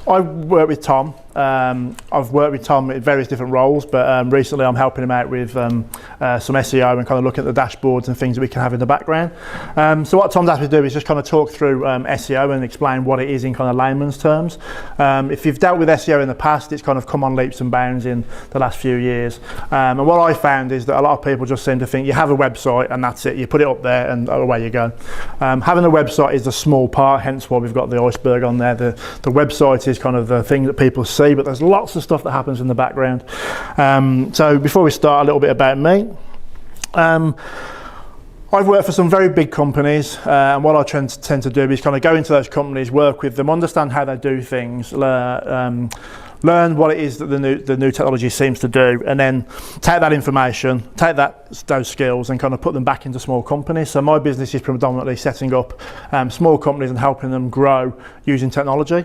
I work with Tom. I've worked with Tom in various different roles, but recently I'm helping him out with some SEO and kind of looking at the dashboards and things that we can have in the background. So what Tom's asked me to do is just kind of talk through SEO and explain what it is in kind of layman's terms. If you've dealt with SEO in the past, it's kind of come on leaps and bounds in the last few years. And what I found is that a lot of people just seem to think you have a website and that's it, you put it up there and away you go. Having a website is a small part, hence why we've got the iceberg on there. The website is kind of the thing that people see, but there's lots of stuff that happens in the background. So before we start, a little bit about me. I've worked for some very big companies, and what I tend to do is kind of go into those companies, work with them, understand how they do things, learn what it is that the new technology seems to do, and then take that information, take those skills and kind of put them back into small companies. So my business is predominantly setting up small companies and helping them grow using technology.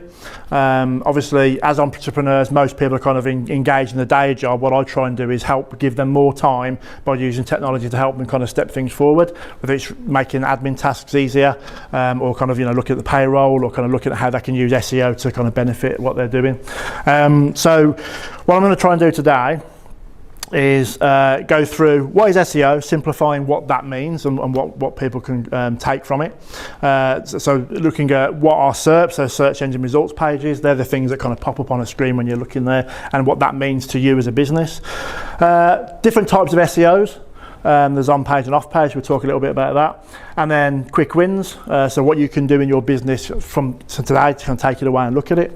Obviously, as entrepreneurs, most people are kind of engaged in the day job. What I try and do is help give them more time by using technology to help them kind of step things forward, whether it's making admin tasks easier, or kind of, you know, looking at the payroll, or kind of looking at how they can use SEO to kind of benefit what they're doing. So what I'm going to try and do today is go through what is SEO, simplifying what that means and what people can take from it. So looking at what are SERPs, so search engine results pages, they're the things that kind of pop up on a screen when you're looking there, and what that means to you as a business. Different types of SEOs. There's on page and off page, we'll talk a little bit about that. And then quick wins, so what you can do in your business from today to kind of take it away and look at it.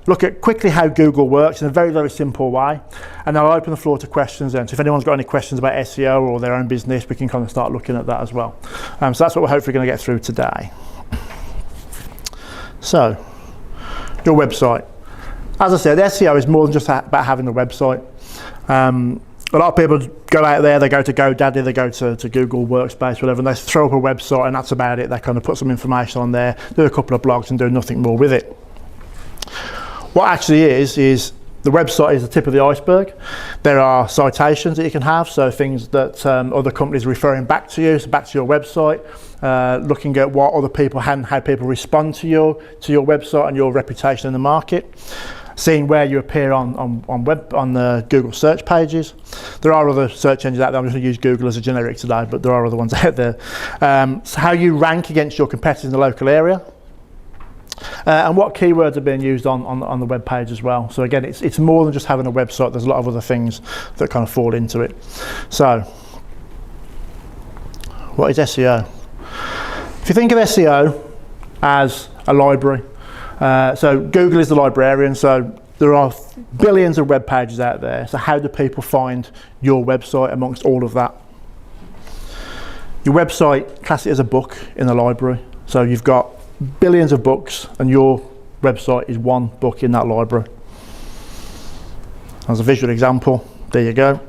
Look at quickly how Google works in a very, very simple way. And then I'll open the floor to questions then. So if anyone's got any questions about SEO or their own business, we can kind of start looking at that as well. So that's what we're hopefully going to get through today. So, your website. As I said, SEO is more than just about having a website. A lot of people go out there, they go to GoDaddy, they go to Google Workspace, whatever, and they throw up a website and that's about it. They kind of put some information on there, do a couple of blogs and do nothing more with it. What actually is the website is the tip of the iceberg. There are citations that you can have, so things that other companies are referring back to you, so back to your website, looking at what other people and how people respond to your website and your reputation in the market. Seeing where you appear on the Google search pages. There are other search engines out there. I'm just going to use Google as a generic today, but there are other ones out there. So how you rank against your competitors in the local area. And what keywords are being used on the web page as well. So again, it's more than just having a website. There's a lot of other things that kind of fall into it. So, what is SEO? If you think of SEO as a library, so Google is the librarian, so there are billions of web pages out there. So how do people find your website amongst all of that? Your website, class it as a book in the library. So you've got billions of books and your website is one book in that library. As a visual example, there you go.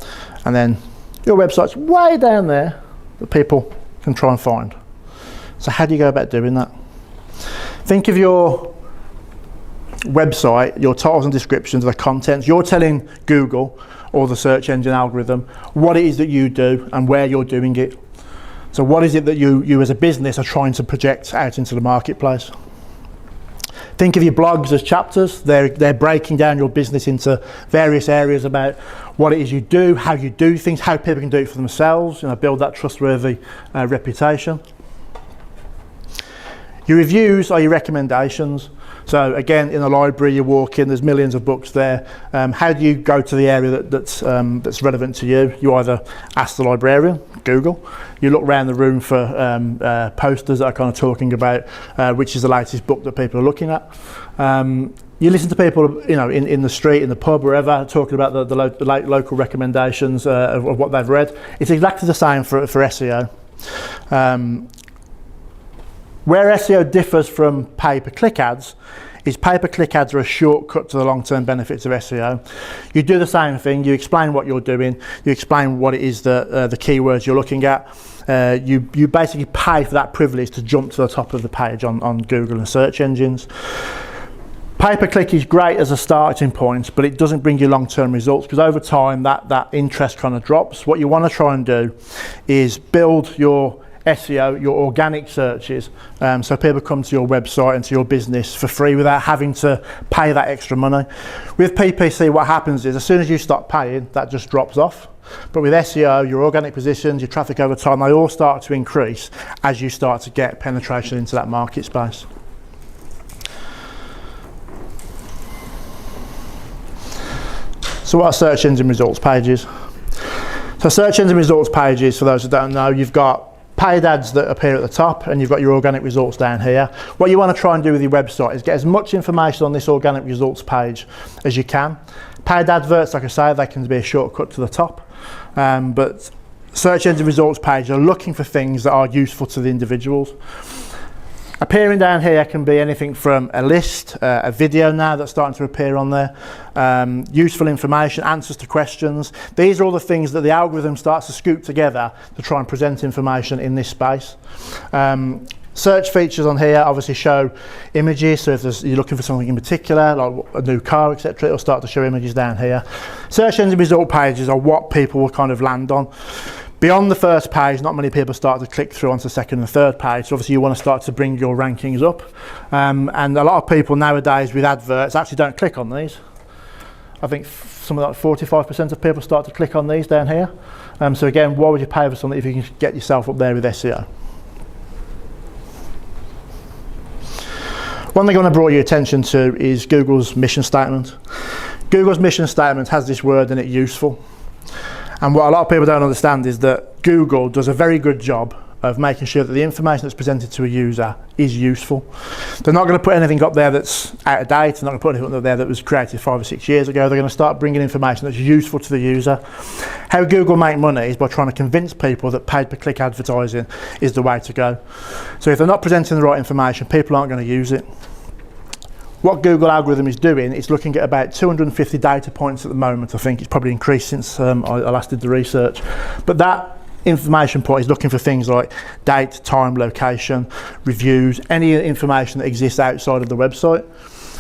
And then your website's way down there that people can try and find. So how do you go about doing that? Think of your website, your titles and descriptions, the contents. You're telling Google or the search engine algorithm what it is that you do and where you're doing it. So what is it that you as a business are trying to project out into the marketplace? Think of your blogs as chapters. They're breaking down your business into various areas about what it is you do, how you do things, how people can do it for themselves, build that trustworthy reputation. Your reviews are your recommendations. So again, in the library you walk in, there's millions of books there. How do you go to the area that's relevant to you? You either ask the librarian, Google, you look around the room for posters that are kind of talking about which is the latest book that people are looking at. You listen to people, in the street, in the pub, wherever, talking about the local recommendations of what they've read. It's exactly the same for SEO. Where SEO differs from pay-per-click ads is pay-per-click ads are a shortcut to the long-term benefits of SEO. You do the same thing, you explain what you're doing, you explain what it is the keywords you're looking at. You basically pay for that privilege to jump to the top of the page on Google and search engines. Pay-per-click is great as a starting point, but it doesn't bring you long-term results because over time that interest kind of drops. What you want to try and do is build your SEO, your organic searches, so people come to your website and to your business for free without having to pay that extra money. With PPC, what happens is as soon as you start paying, that just drops off. But with SEO, your organic positions, your traffic over time, they all start to increase as you start to get penetration into that market space. So what are search engine results pages? So search engine results pages, for those who don't know, you've got paid ads that appear at the top and you've got your organic results down here. What you want to try and do with your website is get as much information on this organic results page as you can. Paid adverts, like I say, they can be a shortcut to the top, but search engine results pages are looking for things that are useful to the individuals. Appearing down here can be anything from a list, a video now that's starting to appear on there, useful information, answers to questions. These are all the things that the algorithm starts to scoop together to try and present information in this space. Search features on here obviously show images, so if you're looking for something in particular, like a new car, etc., it'll start to show images down here. Search engine result pages are what people will kind of land on. Beyond the first page, not many people start to click through onto the second and third page, so obviously you want to start to bring your rankings up. And a lot of people nowadays with adverts actually don't click on these. I think something like 45% of people start to click on these down here. So again, why would you pay for something if you can get yourself up there with SEO? One thing I want to draw your attention to is Google's mission statement. Google's mission statement has this word in it, useful. And what a lot of people don't understand is that Google does a very good job of making sure that the information that's presented to a user is useful. They're not going to put anything up there that's out of date. They're not going to put anything up there that was created 5 or 6 years ago. They're going to start bringing information that's useful to the user. How Google make money is by trying to convince people that pay-per-click advertising is the way to go. So if they're not presenting the right information, people aren't going to use it. What Google algorithm is doing, it's looking at about 250 data points at the moment. I think it's probably increased since I last did the research. But that information point is looking for things like date, time, location, reviews, any information that exists outside of the website.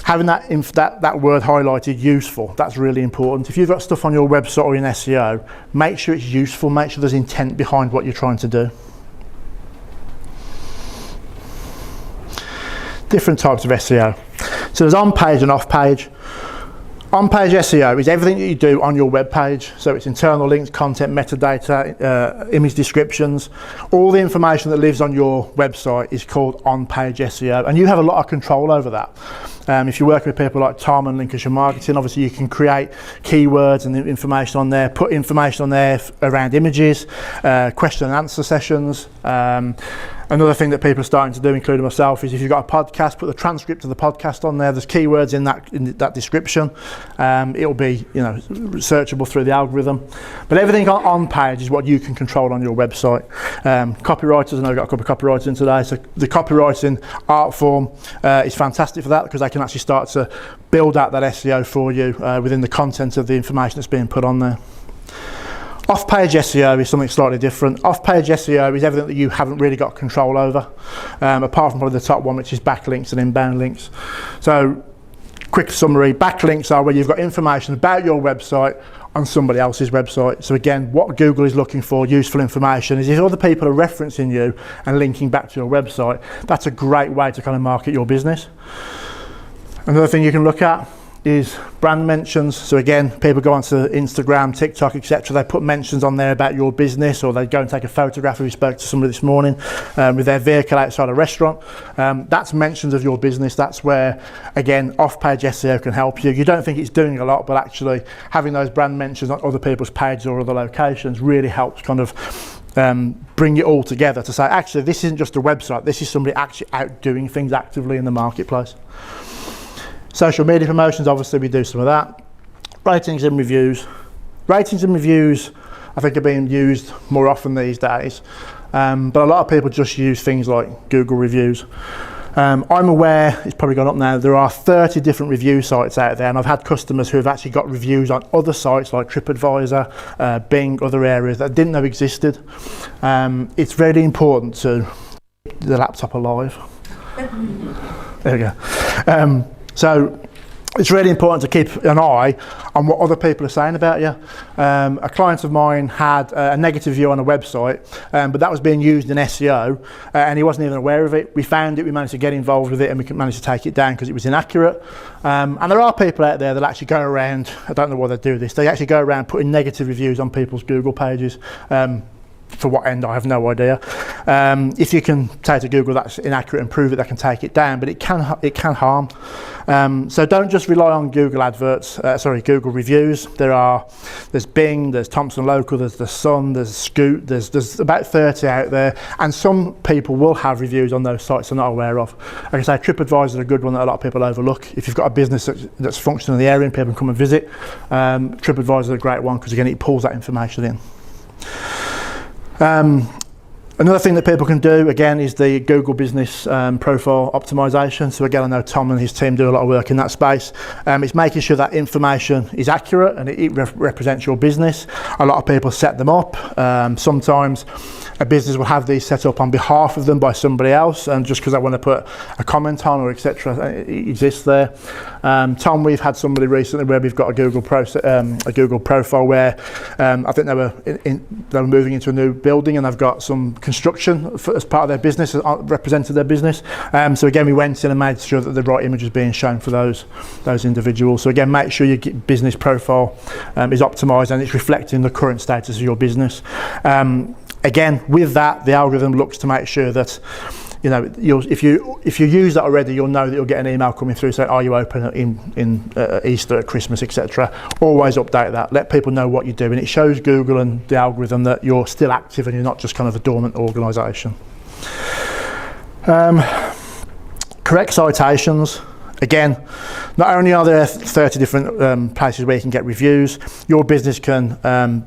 Having that word highlighted, useful, that's really important. If you've got stuff on your website or in SEO, make sure it's useful, make sure there's intent behind what you're trying to do. Different types of SEO. So there's on-page and off-page. On-page SEO is everything that you do on your web page. So it's internal links, content, metadata, image descriptions. All the information that lives on your website is called on-page SEO, and you have a lot of control over that. If you work with people like Tom and Lincolnshire Marketing, obviously you can create keywords and information on there, put information on there around images, question and answer sessions. Another thing that people are starting to do, including myself, is if you've got a podcast, put the transcript of the podcast on there. There's keywords in that description. It'll be, searchable through the algorithm. But everything on page is what you can control on your website. Copywriters, I know we've got a couple of copywriters in today, so the copywriting art form is fantastic for that, because they can actually start to build out that SEO for you within the content of the information that's being put on there. Off-page SEO is something slightly different. Off-page SEO is everything that you haven't really got control over, apart from probably the top one, which is backlinks and inbound links. So, quick summary, backlinks are where you've got information about your website on somebody else's website. So again, what Google is looking for, useful information, is if other people are referencing you and linking back to your website, that's a great way to kind of market your business. Another thing you can look at is brand mentions. So again, people go onto Instagram, TikTok, etc. They put mentions on there about your business, or they go and take a photograph. We spoke to somebody this morning with their vehicle outside a restaurant. That's mentions of your business. That's where, again, off-page SEO can help you. You don't think it's doing a lot, but actually having those brand mentions on other people's pages or other locations really helps kind of bring it all together to say, actually, this isn't just a website. This is somebody actually out doing things actively in the marketplace. Social media promotions, obviously we do some of that. Ratings and reviews. Ratings and reviews, I think, are being used more often these days. But a lot of people just use things like Google reviews. I'm aware, it's probably gone up now, there are 30 different review sites out there, and I've had customers who have actually got reviews on other sites like TripAdvisor, Bing, other areas that I didn't know existed. It's really important to keep the laptop alive. There we go. So it's really important to keep an eye on what other people are saying about you. A client of mine had a negative view on a website, but that was being used in SEO, and he wasn't even aware of it. We found it, we managed to get involved with it, and we managed to take it down because it was inaccurate. And there are people out there that actually go around, I don't know why they do this, they actually go around putting negative reviews on people's Google pages. For what end, I have no idea. If you can say to Google that's inaccurate and prove it, they can take it down, but it can harm. So don't just rely on Google adverts, Google reviews. There's Bing, there's Thomson Local, there's The Sun, there's Scoot, there's about 30 out there, and some people will have reviews on those sites they're not aware of. Like I say, TripAdvisor is a good one that a lot of people overlook. If you've got a business that's functioning in the area and people can come and visit, TripAdvisor is a great one because again, it pulls that information in. Another thing that people can do, again, is the Google Business Profile Optimization. So again, I know Tom and his team do a lot of work in that space. It's making sure that information is accurate and it represents your business. A lot of people set them up. Sometimes a business will have these set up on behalf of them by somebody else, and just because they want to put a comment on or etc., it exists there. Tom, we've had somebody recently where we've got a Google profile where I think they were moving into a new building and they've got some construction as part of their business, represented their business. So again, we went in and made sure that the right image is being shown for those individuals. So again, make sure your business profile is optimized and it's reflecting the current status of your business. Again, with that, the algorithm looks to make sure that, you know, if you use that already, you'll know that you'll get an email coming through saying, are you open in Easter, Christmas, etc. Always update that. Let people know what you're doing. It shows Google and the algorithm that you're still active and you're not just kind of a dormant organisation. Correct citations. Again, not only are there 30 different places where you can get reviews, your business can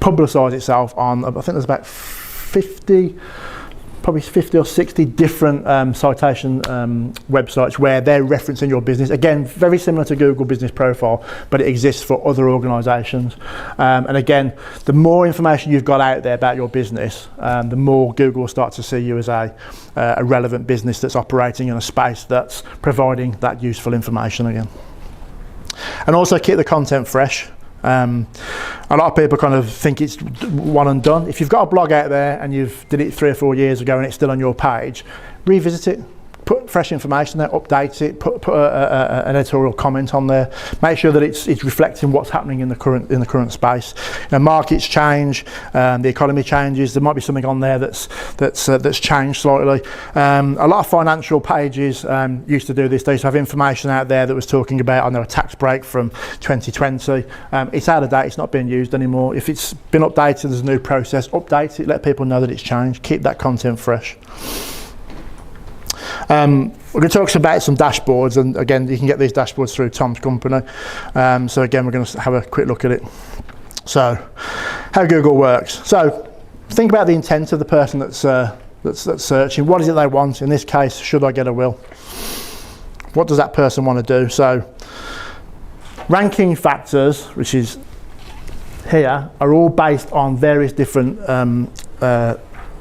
publicise itself on, I think there's about 50 or 60 different citation websites where they're referencing your business. Again, very similar to Google Business Profile, but it exists for other organisations. And again, the more information you've got out there about your business, the more Google will start to see you as a relevant business that's operating in a space that's providing that useful information again. And also keep the content fresh. A lot of people kind of think it's one and done. If you've got a blog out there and you've did it 3 or 4 years ago and it's still on your page, revisit it. Put fresh information there, update it, put an editorial comment on there. Make sure that it's reflecting what's happening in the current space. You know, markets change, the economy changes. There might be something on there that's changed slightly. A lot of financial pages used to do this. They used to have information out there that was talking about, I know, a tax break from 2020. It's out of date. It's not being used anymore. If it's been updated, there's a new process. Update it. Let people know that it's changed. Keep that content fresh. We're going to talk about some dashboards, and again, you can get these dashboards through Tom's company. So again, we're going to have a quick look at it. So, how Google works. So, think about the intent of the person that's searching. What is it they want? In this case, should I get a will? What does that person want to do? So, ranking factors, which is here, are all based on various different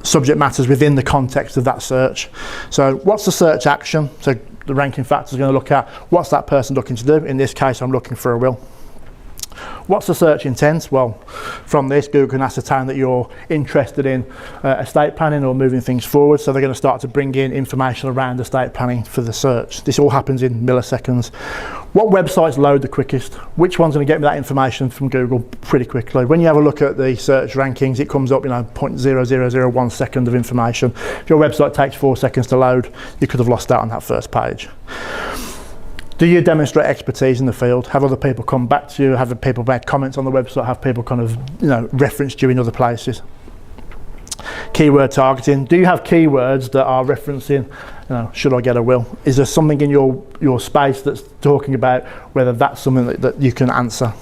subject matters within the context of that search. So what's the search action? So the ranking factor is going to look at what's that person looking to do. In this case, I'm looking for a will. What's the search intent? Well, from this, Google can ascertain that you're interested in estate planning or moving things forward, so they're going to start to bring in information around estate planning for the search. This all happens in milliseconds. What websites load the quickest? Which one's going to get me that information from Google pretty quickly? When you have a look at the search rankings, it comes up, 0.0001 second of information. If your website takes 4 seconds to load, you could have lost out on that first page. Do you demonstrate expertise in the field? Have other people come back to you? Have people made comments on the website? Have people kind of, referenced you in other places? Keyword targeting. Do you have keywords that are referencing, should I get a will? Is there something in your space that's talking about whether that's something that you can answer?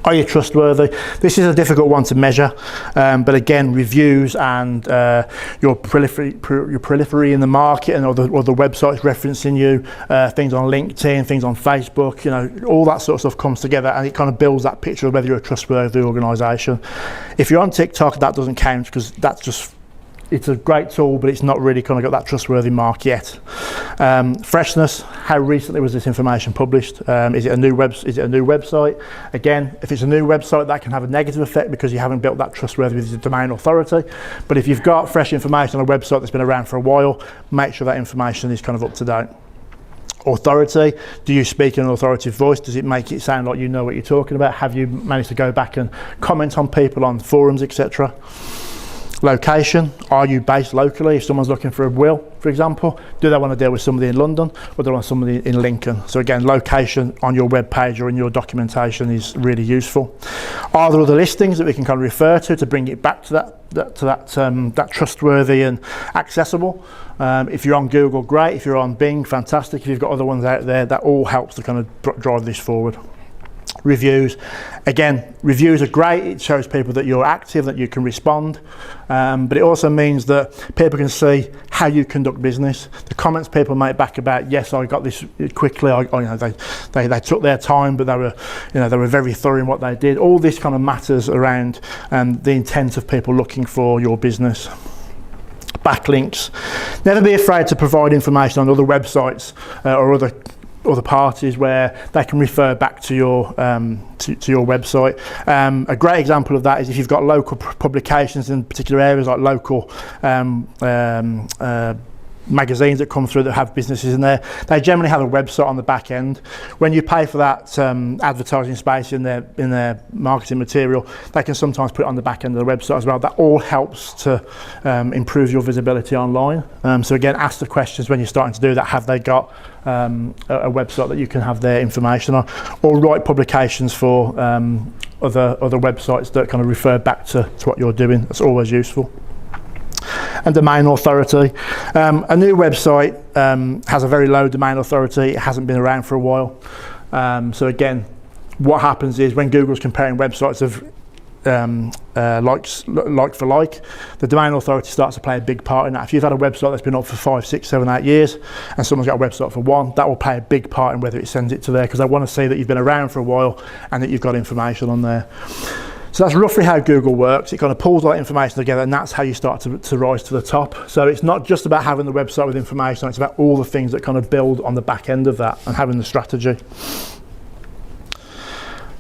Are you trustworthy? This is a difficult one to measure, but again, reviews and your prolifery in the market and other websites referencing you, things on LinkedIn, things on Facebook, all that sort of stuff comes together and it kind of builds that picture of whether you're a trustworthy organisation. If you're on TikTok, that doesn't count because that's just it's a great tool, but it's not really kind of got that trustworthy mark yet. Freshness, how recently was this information published? Is it a new website? Again, if it's a new website, that can have a negative effect because you haven't built that trustworthy with the domain authority. But if you've got fresh information on a website that's been around for a while, make sure that information is kind of up to date. Authority, do you speak in an authoritative voice? Does it make it sound like you know what you're talking about? Have you managed to go back and comment on people on forums, etc.? Location, are you based locally? If someone's looking for a will, for example, do they want to deal with somebody in London or do they want somebody in Lincoln? So again, location on your web page or in your documentation is really useful. Are there other listings that we can kind of refer to bring it back to that trustworthy and accessible? If you're on Google, great. If you're on Bing, fantastic. If you've got other ones out there, that all helps to kind of drive this forward. Reviews, again, reviews are great. It shows people that you're active, that you can respond, but it also means that people can see how you conduct business. The comments people make back about, yes, I got this quickly, they took their time, but they were very thorough in what they did. All this kind of matters around the intent of people looking for your business. Backlinks, never be afraid to provide information on other websites or other parties where they can refer back to your website. A great example of that is if you've got local publications in particular areas, like local magazines that come through that have businesses in there, they generally have a website on the back end. When you pay for that advertising space in their marketing material, they can sometimes put it on the back end of the website as well. That all helps to improve your visibility online. So again, ask the questions when you're starting to do that. Have they got a website that you can have their information on, or write publications for other websites that kind of refer back to what you're doing. That's always useful. And domain authority. A new website has a very low domain authority. It hasn't been around for a while. So again, what happens is when Google's comparing websites of like for like, the domain authority starts to play a big part in that. If you've had a website that's been up for 5, 6, 7, 8 years and someone's got a website for 1, that will play a big part in whether it sends it to there, because they want to see that you've been around for a while and that you've got information on there. So that's roughly how Google works. It kind of pulls all that information together, and that's how you start to rise to the top. So it's not just about having the website with information, it's about all the things that kind of build on the back end of that and having the strategy.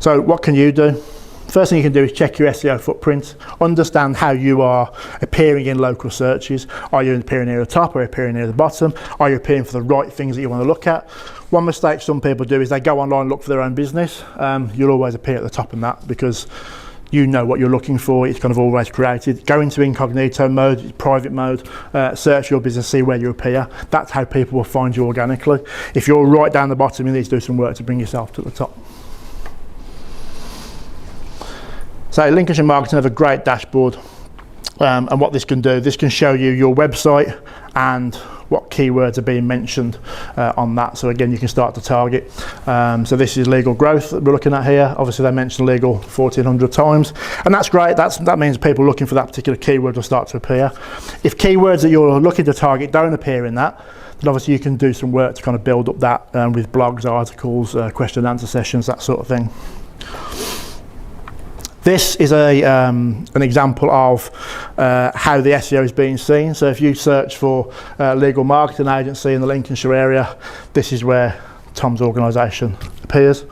So what can you do? First thing you can do is check your SEO footprint. Understand how you are appearing in local searches. Are you appearing near the top or appearing near the bottom? Are you appearing for the right things that you want to look at? One mistake some people do is they go online and look for their own business. You'll always appear at the top in that because you know what you're looking for. It's kind of always created. Go into incognito mode, private mode, search your business, see where you appear. That's how people will find you organically. If you're right down the bottom, you need to do some work to bring yourself to the top. So Lincolnshire Marketing have a great dashboard, and what this can do, this can show you your website and what keywords are being mentioned on that. So again, you can start to target. So this is legal growth that we're looking at here. Obviously they mentioned legal 1,400 times, and that's great. That means people looking for that particular keyword will start to appear. If keywords that you're looking to target don't appear in that, then obviously you can do some work to kind of build up that with blogs, articles, question and answer sessions, that sort of thing. This is an example of how the SEO is being seen. So if you search for legal marketing agency in the Lincolnshire area, this is where Tom's organisation appears.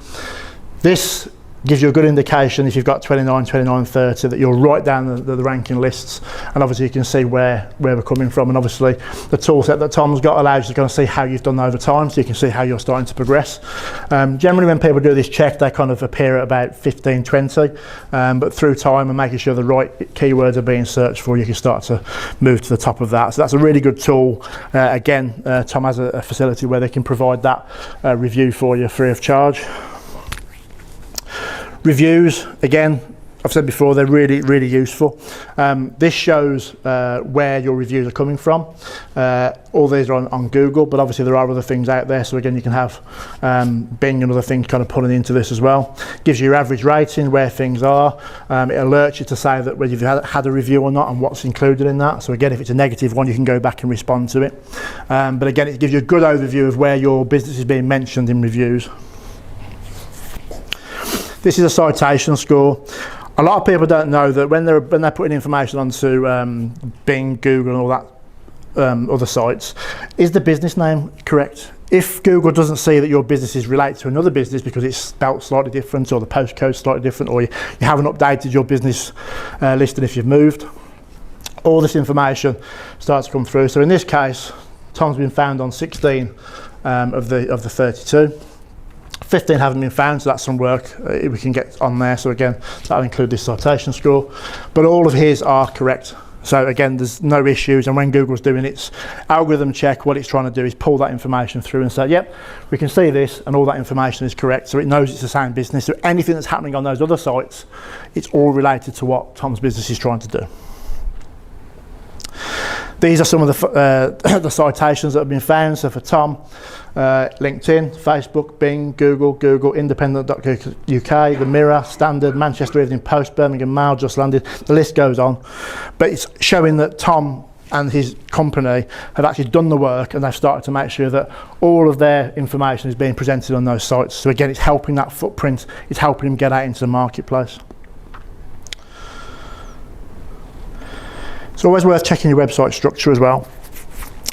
This gives you a good indication if you've got 29, 29, 30 that you're right down the ranking lists, and obviously you can see where we're coming from, and obviously the tool set that Tom's got allows you to kind of see how you've done over time, so you can see how you're starting to progress. Generally when people do this check, they kind of appear at about 15, 20, but through time and making sure the right keywords are being searched for, you can start to move to the top of that. So that's a really good tool. Again, Tom has a facility where they can provide that review for you free of charge. Reviews, again, I've said before, they're really, really useful. This shows where your reviews are coming from. All these are on Google, but obviously there are other things out there. So again, you can have Bing and other things kind of pulling into this as well. Gives you your average rating, where things are. It alerts you to say that whether you've had a review or not and what's included in that. So again, if it's a negative one, you can go back and respond to it. But again, it gives you a good overview of where your business is being mentioned in reviews. This is a citation score. A lot of people don't know that when they're putting information onto Bing, Google, and all that other sites, is the business name correct? If Google doesn't see that your business is related to another business because it's spelt slightly different, or the postcode's slightly different, or you haven't updated your business listing if you've moved, all this information starts to come through. So in this case, Tom's been found on 16 of the 32. 15 haven't been found, so that's some work we can get on there. So again, that'll include this citation score, but all of his are correct. So again, there's no issues, and when Google's doing its algorithm check, what it's trying to do is pull that information through and say, yep, we can see this, and all that information is correct, so it knows it's the same business. So anything that's happening on those other sites, it's all related to what Tom's business is trying to do. These are some of the citations that have been found. So for Tom, LinkedIn, Facebook, Bing, Google, independent.uk, The Mirror, Standard, Manchester Evening Post, Birmingham Mail, Just Landed, the list goes on. But it's showing that Tom and his company have actually done the work, and they've started to make sure that all of their information is being presented on those sites. So again, it's helping that footprint, it's helping him get out into the marketplace. It's always worth checking your website structure as well.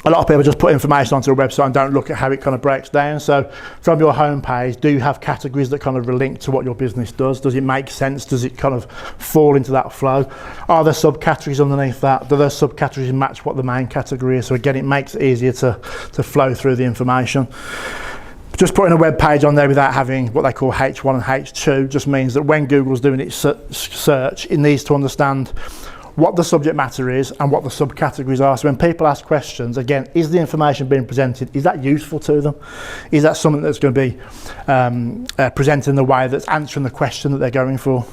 A lot of people just put information onto a website and don't look at how it kind of breaks down. So from your homepage, do you have categories that kind of relate to what your business does? Does it make sense? Does it kind of fall into that flow? Are there subcategories underneath that? Do those subcategories match what the main category is? So again, it makes it easier to flow through the information. Just putting a web page on there without having what they call H1 and H2 just means that when Google's doing its search, it needs to understand what the subject matter is and what the subcategories are. So when people ask questions, again, is the information being presented, is that useful to them? Is that something that's going to be presented in the way that's answering the question that they're going for?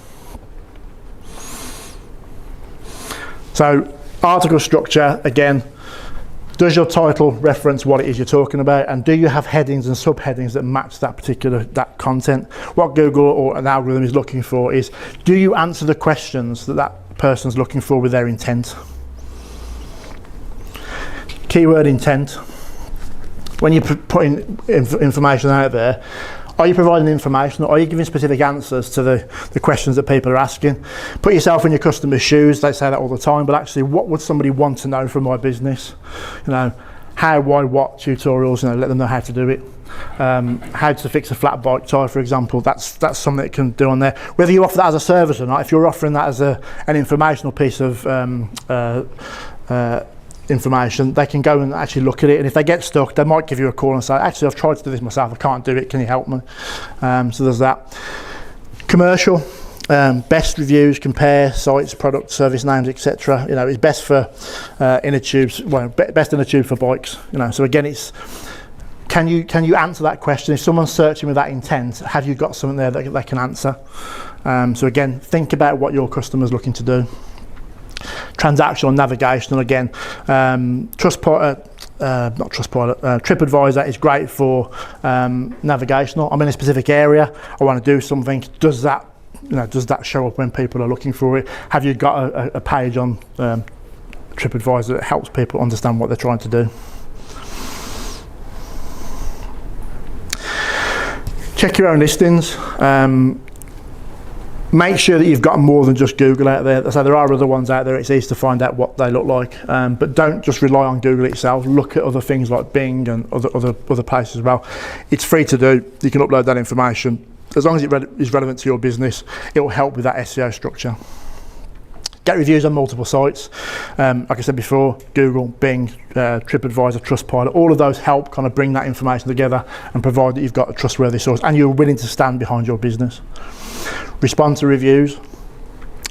So article structure, again, does your title reference what it is you're talking about, and do you have headings and subheadings that match that content? What Google or an algorithm is looking for is, do you answer the questions that person's looking for with their intent? Keyword intent. When you're putting information out there, are you providing information, or are you giving specific answers to the questions that people are asking? Put yourself in your customer's shoes. They say that all the time, but actually, what would somebody want to know from my business? You know, how, why, what tutorials, you know, let them know how to do it. How to fix a flat bike tyre, for example, that's something that can do on there. Whether you offer that as a service or not, if you're offering that as an informational piece of information, they can go and actually look at it, and if they get stuck, they might give you a call and say, actually, I've tried to do this myself, I can't do it, can you help me? So there's that. Commercial. Best reviews, compare sites, products, service names, etc. You know, it's best for inner tubes. Well, best inner tube for bikes. You know, so again, it's can you answer that question? If someone's searching with that intent, have you got something there that they can answer? So again, think about what your customer's looking to do. Transactional, navigational. Again, TripAdvisor is great for navigational. I'm in a specific area, I want to do something. Does that show up when people are looking for it? Have you got a page on TripAdvisor that helps people understand what they're trying to do? Check your own listings. Make sure that you've got more than just Google out there. So there are other ones out there, it's easy to find out what they look like, but don't just rely on Google itself. Look at other things like Bing and other places as well. It's free to do. You can upload that information. As long as it is relevant to your business, it will help with that SEO structure. Get reviews on multiple sites. Like I said before, Google, Bing, TripAdvisor, Trustpilot, all of those help kind of bring that information together and provide that you've got a trustworthy source and you're willing to stand behind your business. Respond to reviews.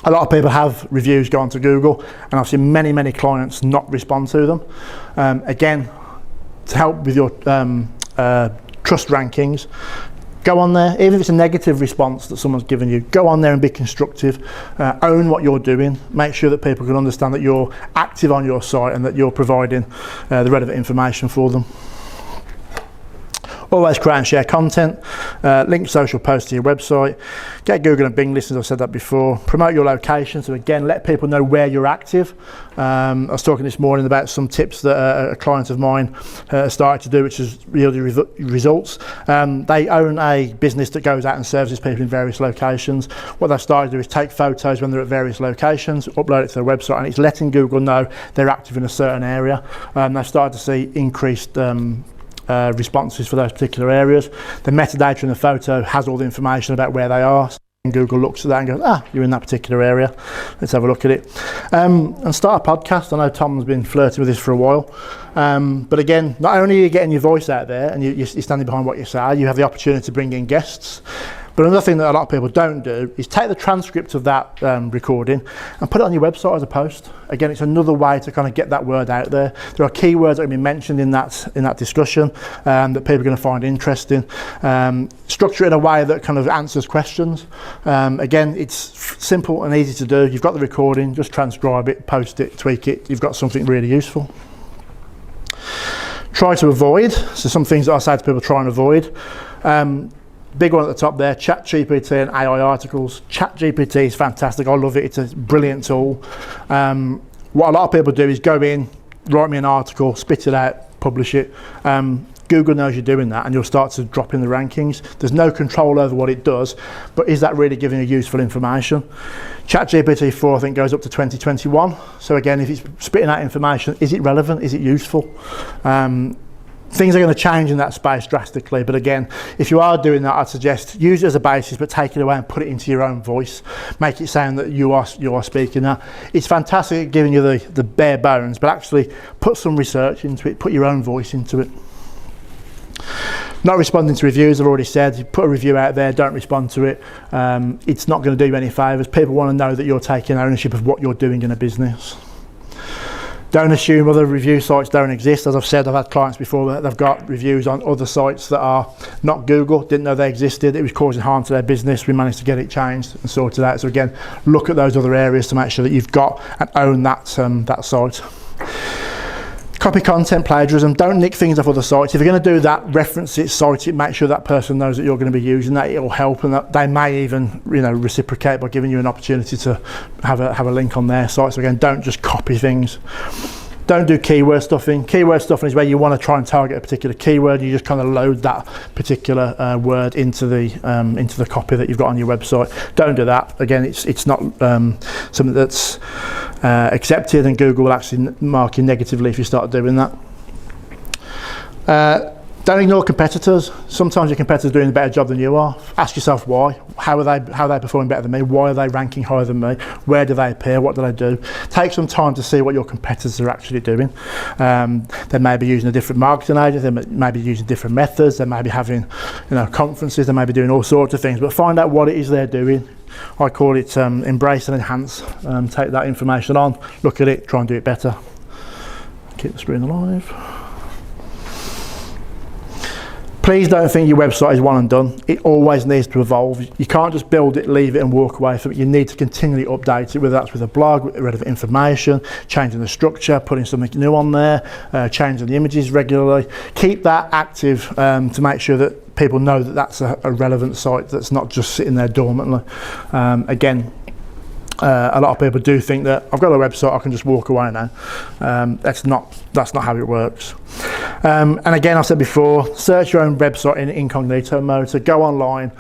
A lot of people have reviews go onto Google, and I've seen many clients not respond to them. Again, to help with your trust rankings, go on there, even if it's a negative response that someone's given you, go on there and be constructive, own what you're doing, make sure that people can understand that you're active on your site and that you're providing the relevant information for them. Always create and share content, link social posts to your website, get Google and Bing listings, I've said that before, promote your location, so again, let people know where you're active. I was talking this morning about some tips that a client of mine started to do, which has yielded results. They own a business that goes out and services people in various locations. What they've started to do is take photos when they're at various locations, upload it to their website, and it's letting Google know they're active in a certain area. They've started to see increased responses for those particular areas. The metadata in the photo has all the information about where they are. And Google looks at that and goes, you're in that particular area. Let's have a look at it. And start a podcast. I know Tom's been flirting with this for a while. But again, not only are you getting your voice out there and you're standing behind what you say, you have the opportunity to bring in guests. But another thing that a lot of people don't do is take the transcript of that recording and put it on your website as a post. Again, it's another way to kind of get that word out there. There are keywords that have been mentioned in that discussion that people are going to find interesting. Structure it in a way that kind of answers questions. Again, it's simple and easy to do. You've got the recording, just transcribe it, post it, tweak it. You've got something really useful. Try to avoid. So some things that I say to people, try and avoid. Big one at the top there, ChatGPT and AI articles. ChatGPT is fantastic. I love it. It's a brilliant tool. What a lot of people do is go in, write me an article, spit it out, publish it. Google knows you're doing that and you'll start to drop in the rankings. There's no control over what it does, but is that really giving you useful information? ChatGPT 4, I think, goes up to 2021. So again, if it's spitting out information, is it relevant? Is it useful? Things are going to change in that space drastically, but again, if you are doing that, I'd suggest use it as a basis, but take it away and put it into your own voice. Make it sound that you are speaking that. It's fantastic at giving you the bare bones, but actually put some research into it, put your own voice into it. Not responding to reviews, I've already said. You put a review out there, don't respond to it. It's not going to do you any favours. People want to know that you're taking ownership of what you're doing in a business. Don't assume other review sites don't exist. As I've said, I've had clients before that they've got reviews on other sites that are not Google, didn't know they existed. It was causing harm to their business. We managed to get it changed and sorted out. So again, look at those other areas to make sure that you've got and own that site. Copy content plagiarism. Don't nick things off other sites. If you're going to do that, reference it, cite it, make sure that person knows that you're going to be using that. It'll help, and that they may even, reciprocate by giving you an opportunity to have a link on their site. So again, don't just copy things. Don't do keyword stuffing. Keyword stuffing is where you want to try and target a particular keyword. You just kind of load that particular word into the copy that you've got on your website. Don't do that. Again, it's not something that's accepted, and Google will actually mark you negatively if you start doing that. Don't ignore competitors. Sometimes your competitors are doing a better job than you are. Ask yourself why. How are they performing better than me? Why are they ranking higher than me? Where do they appear? What do they do? Take some time to see what your competitors are actually doing. They may be using a different marketing agent. They may be using different methods. They may be having, conferences. They may be doing all sorts of things. But find out what it is they're doing. I call it embrace and enhance. Take that information on, look at it, try and do it better. Keep the screen alive. Please don't think your website is one and done. It always needs to evolve. You can't just build it, leave it and walk away from it. You need to continually update it, whether that's with a blog, relevant information, changing the structure, putting something new on there, changing the images regularly. Keep that active to make sure that people know that that's a relevant site that's not just sitting there dormantly. Again, a lot of people do think that I've got a website, I can just walk away now. That's not how it works. And again, I said before, search your own website in incognito mode. So go online,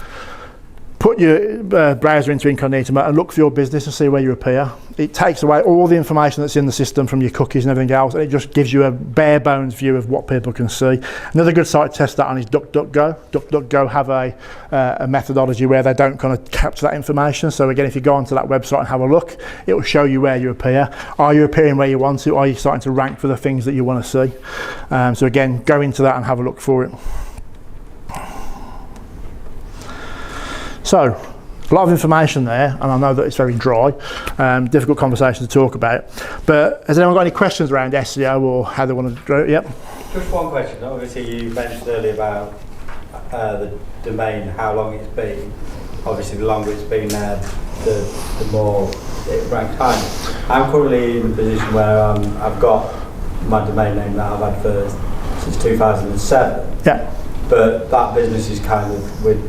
put your browser into incognito mode and look for your business and see where you appear. It takes away all the information that's in the system from your cookies and everything else, and it just gives you a bare bones view of what people can see. Another good site to test that on is DuckDuckGo. DuckDuckGo have a methodology where they don't kind of capture that information. So again, if you go onto that website and have a look, it will show you where you appear. Are you appearing where you want to? Are you starting to rank for the things that you want to see? So again, go into that and have a look for it. So, a lot of information there, and I know that it's very dry, difficult conversation to talk about. But has anyone got any questions around SEO or how they want to do it? Yep. Just one question. Obviously, you mentioned earlier about the domain, how long it's been. Obviously, the longer it's been there, the more it ranks higher. I'm currently in a position where I've got my domain name that I've had since 2007. Yeah. but that business is kind of, we've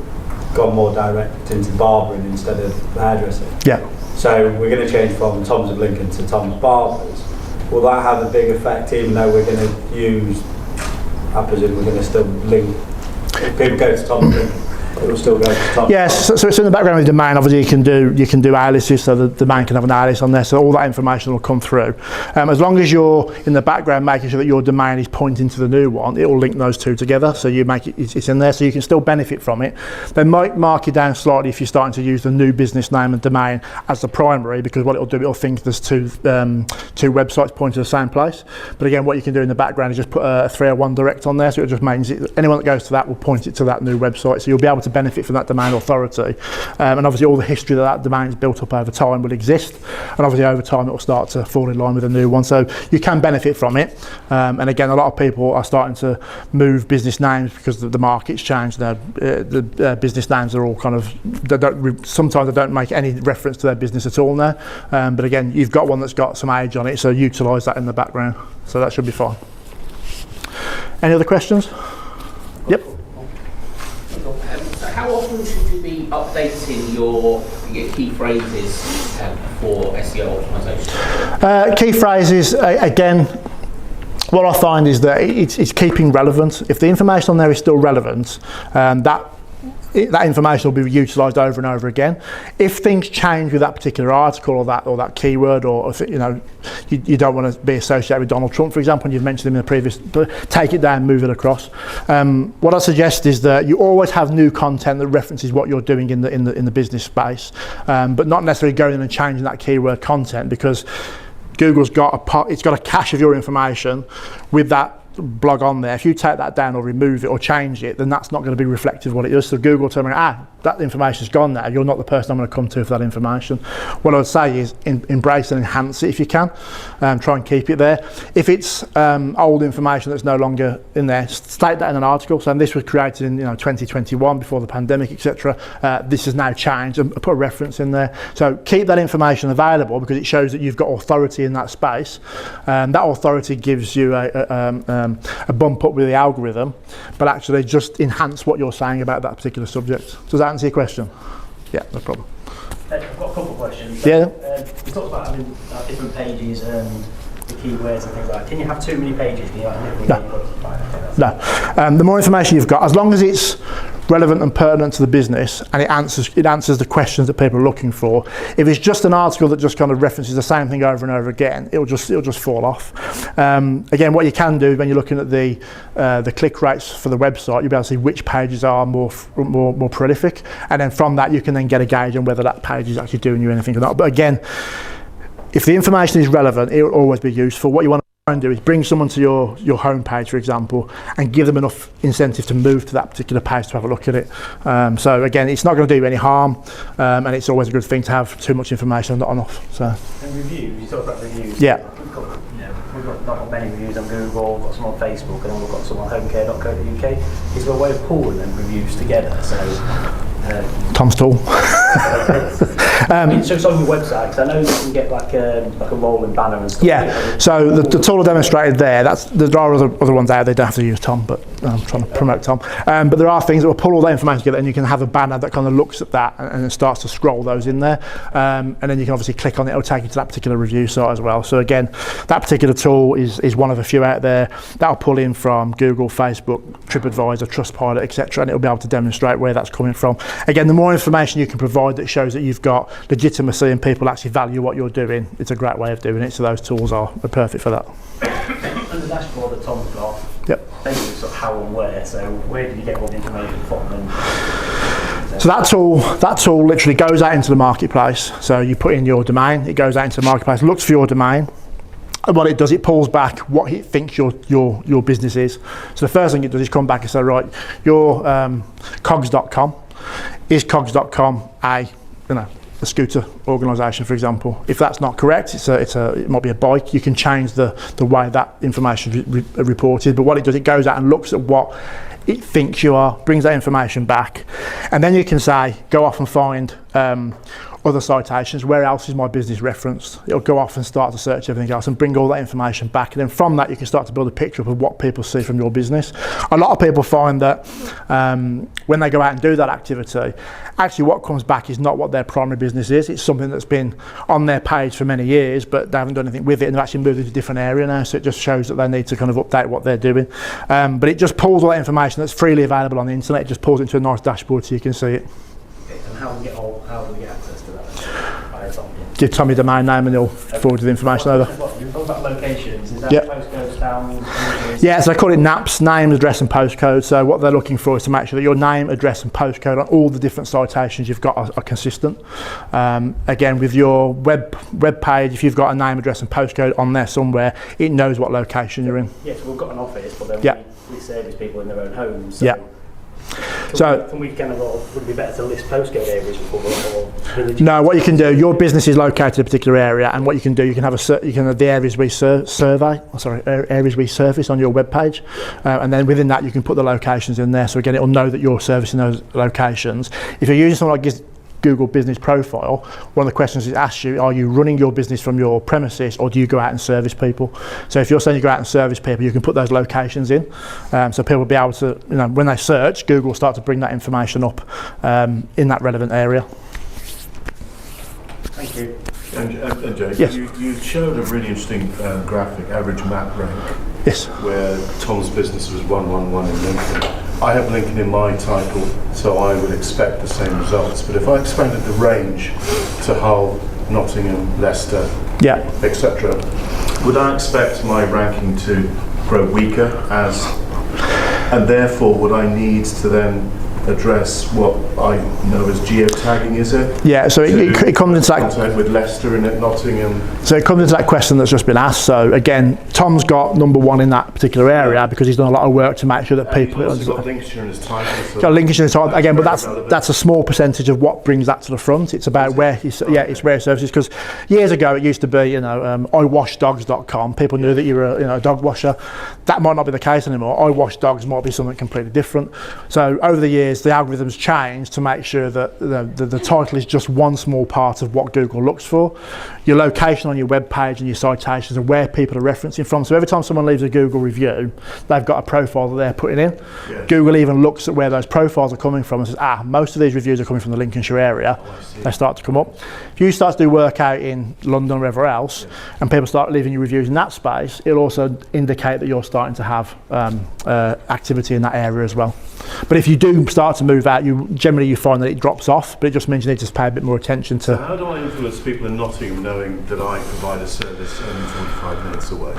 gone more direct into barbering instead of hairdressing. Yeah. So we're going to change from Tom's of Lincoln to Tom's Barbers. Will that have a big effect, even though we're going to use, I presume we're going to still link, if people go to Tom's of Lincoln, it will still go to Tom's? Yes, so it's in the background of the domain. Obviously you can do aliases, so the domain can have an alias on there, so all that information will come through. As long as you're in the background making sure that your domain is pointing to the new one, it will link those two together, so you make it's in there, so you can still benefit from it. They might mark you down slightly if you're starting to use the new business name and domain as the primary, because what it'll do, it'll think there's two websites pointing to the same place. But again, what you can do in the background is just put a 301 direct on there, so it just means anyone that goes to that will point it to that new website, so you'll be able to benefit from that domain authority, and obviously all the history that domain is built up over time will exist, and obviously over time it will start to fall in line with a new one, so you can benefit from it. And again, a lot of people are starting to move business names because the market's changed. The business names are all kind of, sometimes they don't make any reference to their business at all now, but again, you've got one that's got some age on it, so utilise that in the background, so that should be fine. Any other questions? Yep. How often should you be updating your key phrases for SEO optimization? Key phrases, again, what I find is that it's keeping relevant. If the information on there is still relevant, that information will be utilised over and over again. If things change with that particular article or that keyword, or if you don't want to be associated with Donald Trump, for example, and you've mentioned him in the previous, take it down, move it across. What I suggest is that you always have new content that references what you're doing in the business space, but not necessarily going in and changing that keyword content, because Google's got a cache of your information with that blog on there. If you take that down or remove it or change it, then that's not going to be reflective of what it is. So Google will tell me, that information's gone now, you're not the person I'm going to come to for that information. What I would say is embrace and enhance it if you can. Try and keep it there. If it's old information that's no longer in there, state that in an article. So this was created in 2021 before the pandemic, etc. This has now changed, and put a reference in there. So keep that information available, because it shows that you've got authority in that space. That authority gives you a bump up with the algorithm, but actually just enhance what you're saying about that particular subject. Does that answer your question? Yeah, no problem. I've got a couple of questions. Yeah. You talked about having different pages and the keywords and things like that. Can you have too many pages? Can you No. The more information you've got, as long as it's relevant and pertinent to the business, and it answers the questions that people are looking for. If it's just an article that just kind of references the same thing over and over again, it'll just fall off. Again, what you can do when you're looking at the click rates for the website, you'll be able to see which pages are more prolific, and then from that you can then get a gauge on whether that page is actually doing you anything or not. But again, if the information is relevant, it will always be useful. What you want to try and do is bring someone to your home page, for example, and give them enough incentive to move to that particular page to have a look at it. So again, it's not going to do any harm, and it's always a good thing to have too much information and not enough. So. And reviews, you talk about reviews. Yeah. We've got not many reviews on Google, we've got some on Facebook, and then we've got some on homecare.co.uk. Is there a way of pulling them reviews together? So Tom's tool. So it's on your website, because I know you can get like a rolling banner and stuff. Yeah, so the tool I demonstrated there, there are other ones out there, they don't have to use Tom, but I'm trying to promote Tom. But there are things that will pull all that information together, and you can have a banner that kind of looks at that and it starts to scroll those in there. And then you can obviously click on it, it'll take you to that particular review site as well. So again, that particular tool is one of a few out there. That'll pull in from Google, Facebook, TripAdvisor, Trustpilot, etc., and it'll be able to demonstrate where that's coming from. Again, the more information you can provide that shows that you've got legitimacy and people actually value what you're doing, it's a great way of doing it. So those tools are perfect for that. And the dashboard that Tom's got, basically sort of how and where. So where did you get all the information from? So that tool literally goes out into the marketplace. So you put in your domain, it goes out into the marketplace, looks for your domain. And what it does, it pulls back what it thinks your business is. So the first thing it does is come back and say, right, your cogs.com, is cogs.com a scooter organisation, for example? If that's not correct, it might be a bike. You can change the way that information is reported. But what it does, it goes out and looks at what it thinks you are, brings that information back, and then you can say, go off and find other citations, where else is my business referenced. It'll go off and start to search everything else and bring all that information back, and then from that you can start to build a picture up of what people see from your business. A lot of people find that when they go out and do that activity, actually what comes back is not what their primary business is. It's something that's been on their page for many years, but they haven't done anything with it, and they've actually moved into a different area now, so it just shows that they need to kind of update what they're doing. But it just pulls all that information that's freely available on the internet. It just pulls it into a nice dashboard so you can see it. And how do we get access to that? Give Tommy the domain name and he'll forward the information over. You're talking about locations, is that postcodes, towns, images? Yeah, so they call it NAPs, name, address and postcode. So what they're looking for is to make sure that your name, address and postcode on all the different citations you've got are consistent. Again, with your web page, if you've got a name, address and postcode on there somewhere, it knows what location you're in. Yes, we've got an office, but then we service people in their own homes. So Can we kind of, would it be better to list postcode areas before or villages? No, what you can do, your business is located in a particular area, and what you can do, you can have the areas we areas we service on your web page, and then within that you can put the locations in there. So again, it'll know that you're servicing those locations. If you're using something like Google Business Profile, one of the questions it asks you, are you running your business from your premises or do you go out and service people? So if you're saying you go out and service people, you can put those locations in, so people will be able to, when they search, Google will start to bring that information up in that relevant area. Thank you. And Jay, yes. you showed a really interesting graphic, average map rank, yes, where Tom's business was 111 in Lincoln. I have Lincoln in my title, so I would expect the same results. But if I expanded the range to Hull, Nottingham, Leicester, etc., would I expect my ranking to grow weaker and therefore would I need to then address what I know as geotagging, is it? Yeah, so it comes into that with Leicester and Nottingham. So it comes into that question that's just been asked. So again, Tom's got number one in that particular area because he's done a lot of work to make sure that people. He's got Lincolnshire in his title. So got Lincolnshire in his title again, but that's a small percentage of what brings that to the front. It's about where it's where services. Because years ago it used to be iwashdogs.com. People knew that you were a dog washer. That might not be the case anymore. I wash dogs might be something completely different. So over the years, the algorithms change to make sure that the title is just one small part of what Google looks for. Your location on your web page and your citations and where people are referencing from. So every time someone leaves a Google review, they've got a profile that they're putting in. Yeah. Google even looks at where those profiles are coming from and says, most of these reviews are coming from the Lincolnshire area. They start to come up. If you start to do work out in London or wherever else, and people start leaving you reviews in that space, it'll also indicate that you're starting to have activity in that area as well. But if you do start to move out, generally you find that it drops off, but it just means you need to pay a bit more attention to. So how do I influence people in Nottingham knowing that I provide a service only 45 minutes away?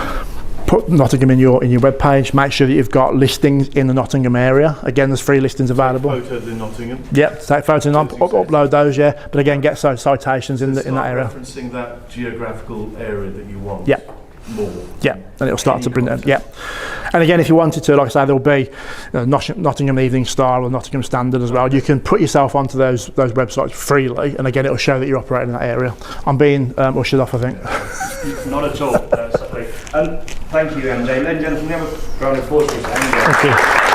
Put Nottingham in your web page. Make sure that you've got listings in the Nottingham area. Again, there's free listings available. Take photos in Nottingham. Yep, take photos and upload those. Yeah, but again, get citations in that area. Referencing that geographical area that you want. Yep. More. Yeah, and it'll start to bring them. Yeah, and again, if you wanted to, like I say, there'll be Nottingham Evening Star or Nottingham Standard as well. You can put yourself onto those websites freely, and again, it'll show that you're operating in that area. I'm being ushered off, I think. Not at all. Thank you, MJ. Ladies and gentlemen, we have a round of applause. Thank you.